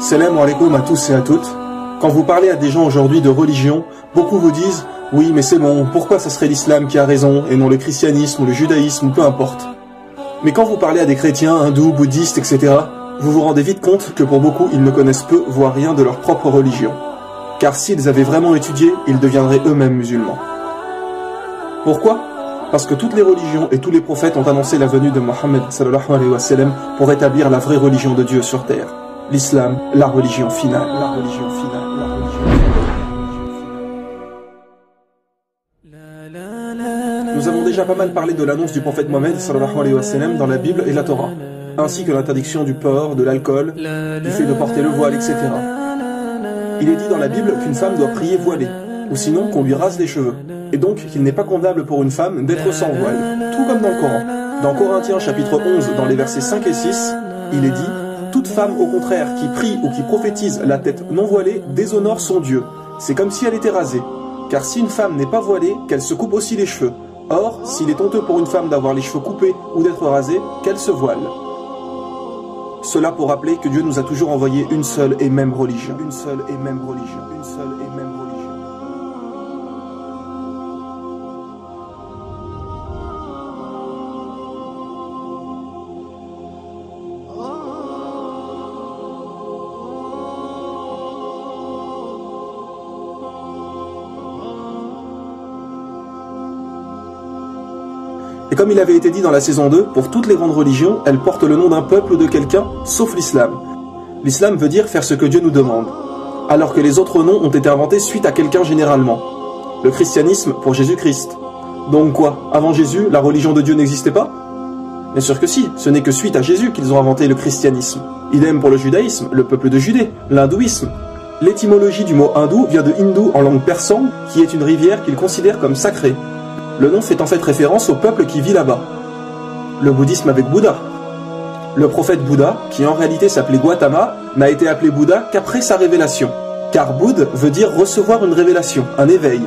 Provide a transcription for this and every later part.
Salam alaikum à tous et à toutes. Quand vous parlez à des gens aujourd'hui de religion, beaucoup vous disent « Oui, mais c'est bon, pourquoi ça serait l'islam qui a raison et non le christianisme ou le judaïsme ou peu importe ?» Mais quand vous parlez à des chrétiens, hindous, bouddhistes, etc., vous vous rendez vite compte que pour beaucoup, ils ne connaissent peu, voire rien de leur propre religion. Car s'ils avaient vraiment étudié, ils deviendraient eux-mêmes musulmans. Pourquoi ? Parce que toutes les religions et tous les prophètes ont annoncé la venue de Mohammed sallallahu alayhi wa sallam pour établir la vraie religion de Dieu sur terre. L'islam, la religion finale. La religion finale. La religion finale. Nous avons déjà pas mal parlé de l'annonce du prophète Mohammed sallallahu alayhi wa sallam dans la Bible et la Torah, ainsi que l'interdiction du porc, de l'alcool, du fait de porter le voile, etc. Il est dit dans la Bible qu'une femme doit prier voilée, ou sinon qu'on lui rase les cheveux, et donc qu'il n'est pas convenable pour une femme d'être sans voile, tout comme dans le Coran. Dans Corinthiens chapitre 11, dans les versets 5 et 6, il est dit « Toute femme au contraire qui prie ou qui prophétise la tête non voilée déshonore son Dieu, c'est comme si elle était rasée. Car si une femme n'est pas voilée, qu'elle se coupe aussi les cheveux. Or, s'il est honteux pour une femme d'avoir les cheveux coupés ou d'être rasée, qu'elle se voile. » Cela pour rappeler que Dieu nous a toujours envoyé une seule et même religion. Une seule et même religion. Une seule et même religion. Et comme il avait été dit dans la saison 2, pour toutes les grandes religions, elles portent le nom d'un peuple ou de quelqu'un, sauf l'islam. L'islam veut dire faire ce que Dieu nous demande, alors que les autres noms ont été inventés suite à quelqu'un généralement. Le christianisme pour Jésus-Christ. Donc quoi, avant Jésus, la religion de Dieu n'existait pas? Bien sûr que si, ce n'est que suite à Jésus qu'ils ont inventé le christianisme. Idem pour le judaïsme, le peuple de Judée, l'hindouisme. L'étymologie du mot hindou vient de hindou en langue persane, qui est une rivière qu'ils considèrent comme sacrée. Le nom fait en fait référence au peuple qui vit là-bas. Le bouddhisme avec Bouddha. Le prophète Bouddha, qui en réalité s'appelait Gautama, n'a été appelé Bouddha qu'après sa révélation. Car Bouddha veut dire recevoir une révélation, un éveil.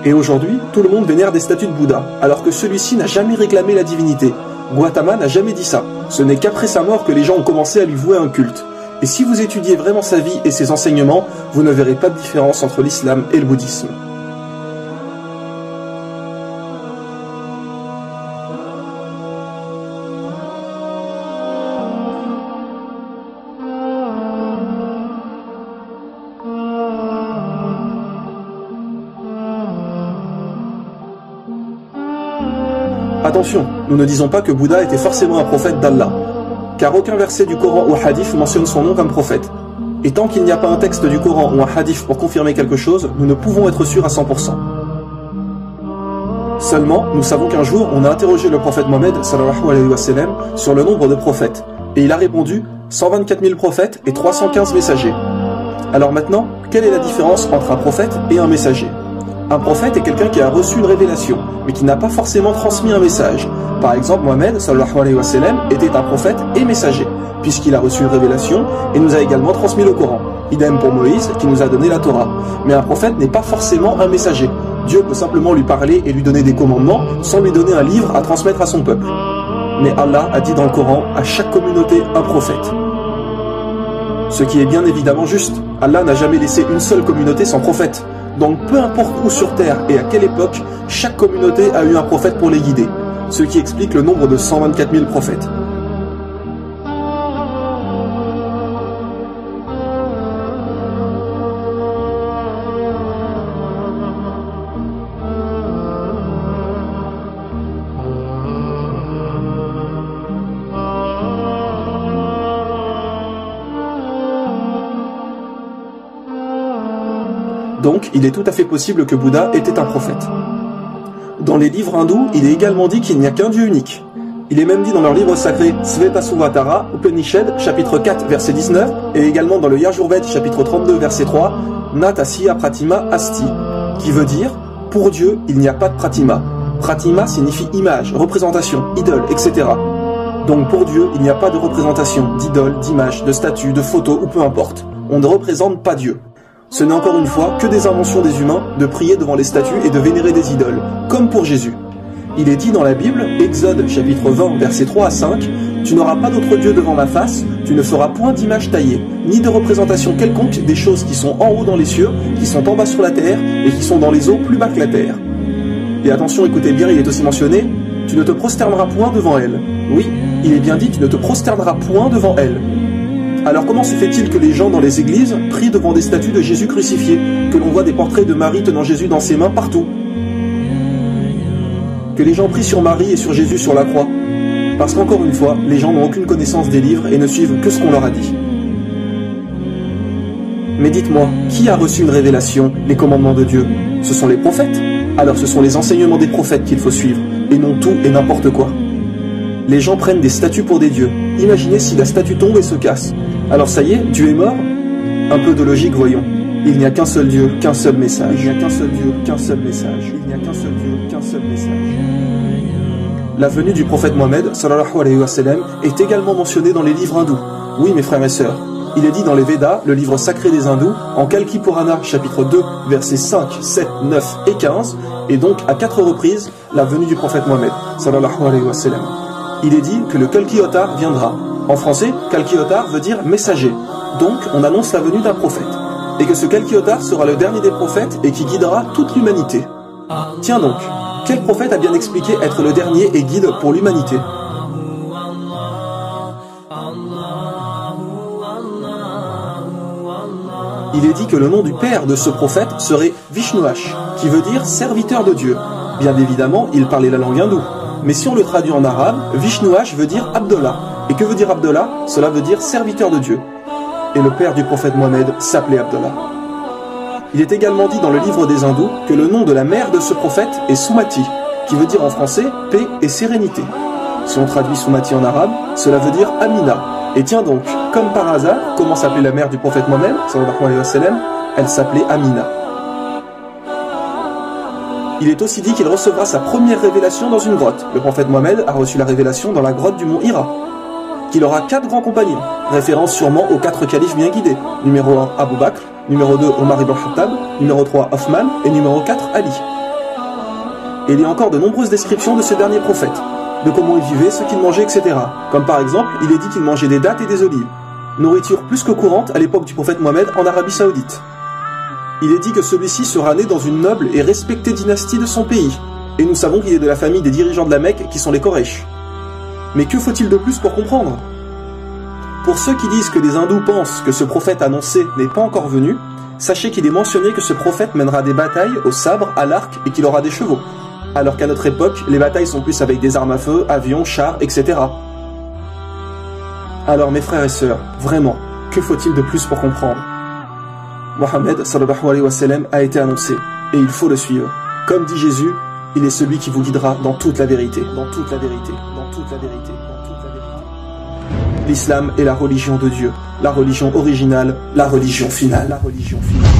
Et aujourd'hui, tout le monde vénère des statues de Bouddha, alors que celui-ci n'a jamais réclamé la divinité. Gautama n'a jamais dit ça. Ce n'est qu'après sa mort que les gens ont commencé à lui vouer un culte. Et si vous étudiez vraiment sa vie et ses enseignements, vous ne verrez pas de différence entre l'islam et le bouddhisme. Attention, nous ne disons pas que Bouddha était forcément un prophète d'Allah, car aucun verset du Coran ou hadith mentionne son nom comme prophète. Et tant qu'il n'y a pas un texte du Coran ou un hadith pour confirmer quelque chose, nous ne pouvons être sûrs à 100%. Seulement, nous savons qu'un jour, on a interrogé le prophète Mohammed sallallahu alayhi wa sallam sur le nombre de prophètes, et il a répondu 124 000 prophètes et 315 messagers. Alors maintenant, quelle est la différence entre un prophète et un messager ? Un prophète est quelqu'un qui a reçu une révélation, mais qui n'a pas forcément transmis un message. Par exemple, Mohammed sallallahu alayhi wa sallam était un prophète et messager, puisqu'il a reçu une révélation et nous a également transmis le Coran. Idem pour Moïse, qui nous a donné la Torah. Mais un prophète n'est pas forcément un messager. Dieu peut simplement lui parler et lui donner des commandements, sans lui donner un livre à transmettre à son peuple. Mais Allah a dit dans le Coran, à chaque communauté un prophète. Ce qui est bien évidemment juste. Allah n'a jamais laissé une seule communauté sans prophète. Donc peu importe où sur terre et à quelle époque, chaque communauté a eu un prophète pour les guider, ce qui explique le nombre de 124 000 prophètes. Donc, il est tout à fait possible que Bouddha était un prophète. Dans les livres hindous, il est également dit qu'il n'y a qu'un Dieu unique. Il est même dit dans leur livre sacré Svetasvatara, Upanishad, chapitre 4, verset 19, et également dans le Yajurved, chapitre 32, verset 3, Natasya Pratima Asti, qui veut dire « Pour Dieu, il n'y a pas de Pratima ». Pratima signifie image, représentation, idole, etc. Donc pour Dieu, il n'y a pas de représentation, d'idole, d'image, de statue, de photo ou peu importe. On ne représente pas Dieu. Ce n'est encore une fois que des inventions des humains de prier devant les statues et de vénérer des idoles, comme pour Jésus. Il est dit dans la Bible, Exode chapitre 20, versets 3 à 5, Tu n'auras pas d'autre Dieu devant ma face, tu ne feras point d'image taillée, ni de représentation quelconque des choses qui sont en haut dans les cieux, qui sont en bas sur la terre, et qui sont dans les eaux plus bas que la terre. Et attention, écoutez bien, il est aussi mentionné, tu ne te prosterneras point devant elle. Oui, il est bien dit, tu ne te prosterneras point devant elle. Alors comment se fait-il que les gens dans les églises prient devant des statues de Jésus crucifié, que l'on voit des portraits de Marie tenant Jésus dans ses mains partout? Que les gens prient sur Marie et sur Jésus sur la croix? Parce qu'encore une fois, les gens n'ont aucune connaissance des livres et ne suivent que ce qu'on leur a dit. Mais dites-moi, qui a reçu une révélation, les commandements de Dieu? Ce sont les prophètes. Alors ce sont les enseignements des prophètes qu'il faut suivre, et non tout et n'importe quoi. Les gens prennent des statues pour des dieux. Imaginez si la statue tombe et se casse. Alors ça y est, Dieu est mort? Un peu de logique, voyons. Il n'y a qu'un seul Dieu, qu'un seul message. Il n'y a qu'un seul Dieu, qu'un seul message. Il n'y a qu'un seul Dieu, qu'un seul message. La venue du prophète Mohammed, sallallahu alayhi wa sallam, est également mentionnée dans les livres hindous. Oui, mes frères et sœurs. Il est dit dans les Védas, le livre sacré des hindous, en Kalki Purana, chapitre 2, versets 5, 7, 9 et 15, et donc à 4 reprises, la venue du prophète Mohammed, sallallahu alayhi wa sallam. Il est dit que le Kalki Avatar viendra. En français, Kalki Avatar veut dire messager. Donc, on annonce la venue d'un prophète. Et que ce Kalki Avatar sera le dernier des prophètes et qui guidera toute l'humanité. Tiens donc, quel prophète a bien expliqué être le dernier et guide pour l'humanité? Il est dit que le nom du père de ce prophète serait Vishnuash, qui veut dire serviteur de Dieu. Bien évidemment, il parlait la langue hindoue. Mais si on le traduit en arabe, Vishnuash veut dire Abdallah. Et que veut dire Abdallah? Cela veut dire serviteur de Dieu. Et le père du prophète Mohammed s'appelait Abdallah. Il est également dit dans le livre des hindous que le nom de la mère de ce prophète est Sumati, qui veut dire en français paix et sérénité. Si on traduit Sumati en arabe, cela veut dire Amina. Et tiens donc, comme par hasard, comment s'appelait la mère du prophète Mohammed, sallallahu alayhi wa sallam? Elle s'appelait Amina. Il est aussi dit qu'il recevra sa première révélation dans une grotte. Le prophète Mohammed a reçu la révélation dans la grotte du mont Hira. Qu'il aura 4 grands compagnons, référence sûrement aux 4 califes bien guidés. Numéro 1, Abu Bakr, numéro 2, Omar ibn Khattab, numéro 3, Othman, et numéro 4, Ali. Et il y a encore de nombreuses descriptions de ce dernier prophète, de comment il vivait, ce qu'il mangeait, etc. Comme par exemple, il est dit qu'il mangeait des dattes et des olives, nourriture plus que courante à l'époque du prophète Mohammed en Arabie Saoudite. Il est dit que celui-ci sera né dans une noble et respectée dynastie de son pays, et nous savons qu'il est de la famille des dirigeants de la Mecque qui sont les Quraysh. Mais que faut-il de plus pour comprendre? Pour ceux qui disent que les hindous pensent que ce prophète annoncé n'est pas encore venu, sachez qu'il est mentionné que ce prophète mènera des batailles au sabre, à l'arc et qu'il aura des chevaux. Alors qu'à notre époque, les batailles sont plus avec des armes à feu, avions, chars, etc. Alors mes frères et sœurs, vraiment, que faut-il de plus pour comprendre? Mohammed sallallahu alayhi wa sallam a été annoncé, et il faut le suivre. Comme dit Jésus, il est celui qui vous guidera dans toute la vérité, dans toute la vérité, dans toute la vérité, dans toute la vérité. L'islam est la religion de Dieu, la religion originale, la religion finale, la religion finale.